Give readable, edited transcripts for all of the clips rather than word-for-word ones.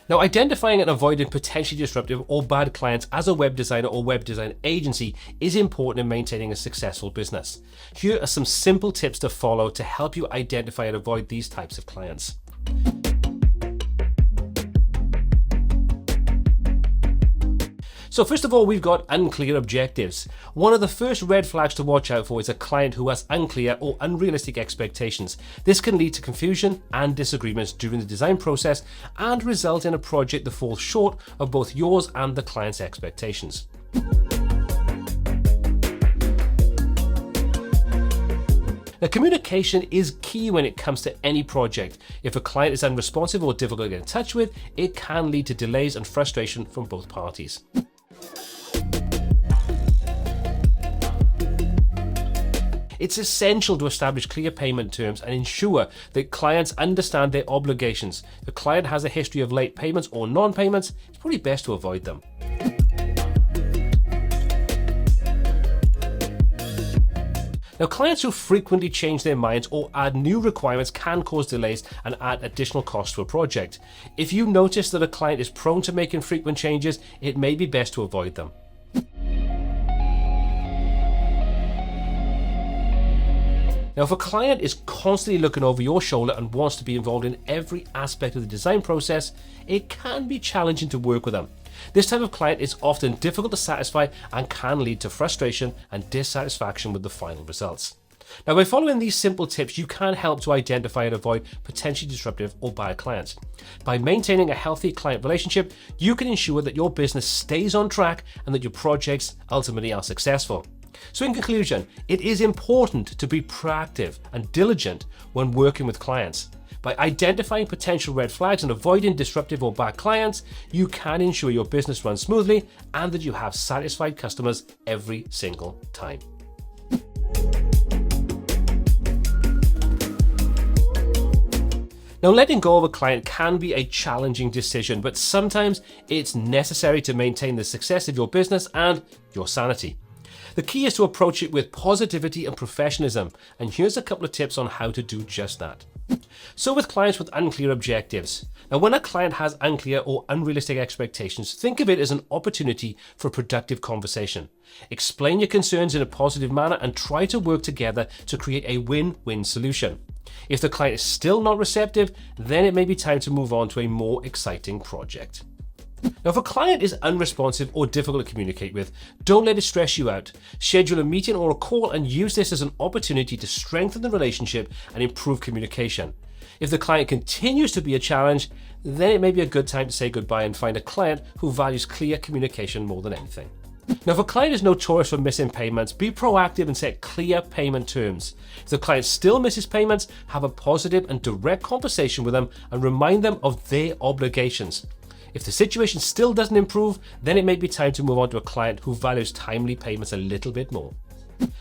Now, identifying and avoiding potentially disruptive or bad clients as a web designer or web design agency is important in maintaining a successful business. Here are some simple tips to follow to help you identify and avoid these types of clients. So first of all, we've got unclear objectives. One of the first red flags to watch out for is a client who has unclear or unrealistic expectations. This can lead to confusion and disagreements during the design process and result in a project that falls short of both yours and the client's expectations. Now, communication is key when it comes to any project. If a client is unresponsive or difficult to get in touch with, it can lead to delays and frustration from both parties. It's essential to establish clear payment terms and ensure that clients understand their obligations. If the client has a history of late payments or non-payments, it's probably best to avoid them. Now, clients who frequently change their minds or add new requirements can cause delays and add additional costs to a project. If you notice that a client is prone to making frequent changes, it may be best to avoid them. Now, if a client is constantly looking over your shoulder and wants to be involved in every aspect of the design process, it can be challenging to work with them. This type of client is often difficult to satisfy and can lead to frustration and dissatisfaction with the final results. Now, by following these simple tips, you can help to identify and avoid potentially disruptive or bad clients. By maintaining a healthy client relationship, you can ensure that your business stays on track and that your projects ultimately are successful. So in conclusion, it is important to be proactive and diligent when working with clients. By identifying potential red flags and avoiding disruptive or bad clients, you can ensure your business runs smoothly and that you have satisfied customers every single time. Now, letting go of a client can be a challenging decision, but sometimes it's necessary to maintain the success of your business and your sanity. The key is to approach it with positivity and professionalism, and here's a couple of tips on how to do just that. So with clients with unclear objectives. Now, when a client has unclear or unrealistic expectations, think of it as an opportunity for a productive conversation. Explain your concerns in a positive manner and try to work together to create a win-win solution. If the client is still not receptive, then it may be time to move on to a more exciting project. Now, if a client is unresponsive or difficult to communicate with, don't let it stress you out. Schedule a meeting or a call and use this as an opportunity to strengthen the relationship and improve communication. If the client continues to be a challenge, then it may be a good time to say goodbye and find a client who values clear communication more than anything. Now, if a client is notorious for missing payments, be proactive and set clear payment terms. If the client still misses payments, have a positive and direct conversation with them and remind them of their obligations. If the situation still doesn't improve, then it may be time to move on to a client who values timely payments a little bit more.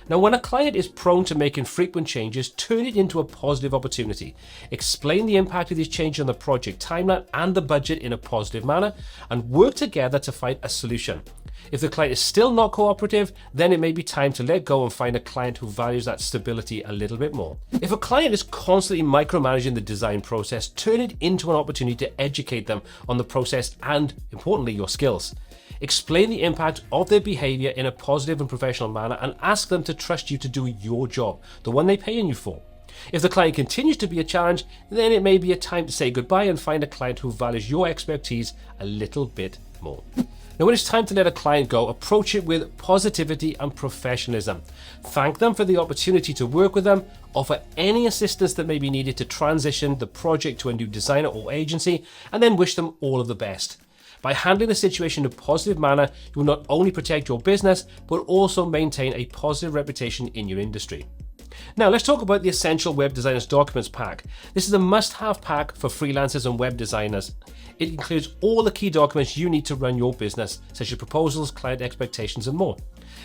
Now, when a client is prone to making frequent changes, turn it into a positive opportunity. Explain the impact of these changes on the project timeline and the budget in a positive manner, and work together to find a solution. If the client is still not cooperative, then it may be time to let go and find a client who values that stability a little bit more. If a client is constantly micromanaging the design process, turn it into an opportunity to educate them on the process and, importantly, your skills. Explain the impact of their behavior in a positive and professional manner and ask them to trust you to do your job, the one they're paying you for. If the client continues to be a challenge, then it may be a time to say goodbye and find a client who values your expertise a little bit more. Now, when it's time to let a client go, approach it with positivity and professionalism. Thank them for the opportunity to work with them, offer any assistance that may be needed to transition the project to a new designer or agency, and then wish them all of the best. By handling the situation in a positive manner, you will not only protect your business, but also maintain a positive reputation in your industry. Now, let's talk about the Essential Web Designers Documents Pack. This is a must-have pack for freelancers and web designers. It includes all the key documents you need to run your business, such as proposals, client expectations, and more.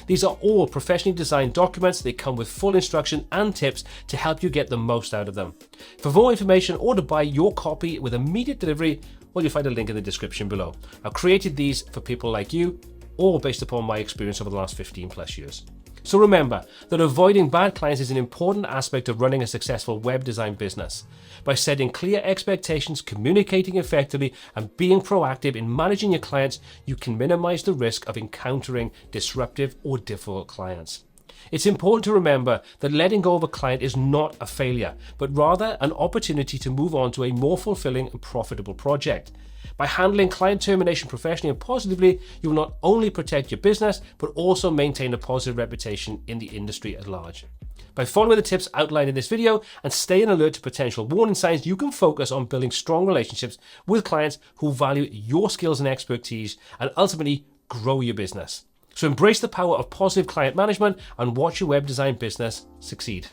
These are all professionally designed documents. They come with full instruction and tips to help you get the most out of them. For more information or to buy your copy with immediate delivery, well, you'll find a link in the description below. I've created these for people like you, all based upon my experience over the last 15 plus years. So remember that avoiding bad clients is an important aspect of running a successful web design business. By setting clear expectations, communicating effectively, and being proactive in managing your clients, you can minimize the risk of encountering disruptive or difficult clients. It's important to remember that letting go of a client is not a failure, but rather an opportunity to move on to a more fulfilling and profitable project. By handling client termination professionally and positively, you will not only protect your business, but also maintain a positive reputation in the industry at large. By following the tips outlined in this video and staying alert to potential warning signs, you can focus on building strong relationships with clients who value your skills and expertise and ultimately grow your business. So embrace the power of positive client management and watch your web design business succeed.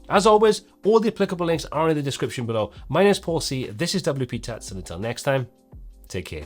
As always, all the applicable links are in the description below. My name is Paul C. This is WPTuts, and until next time, take care.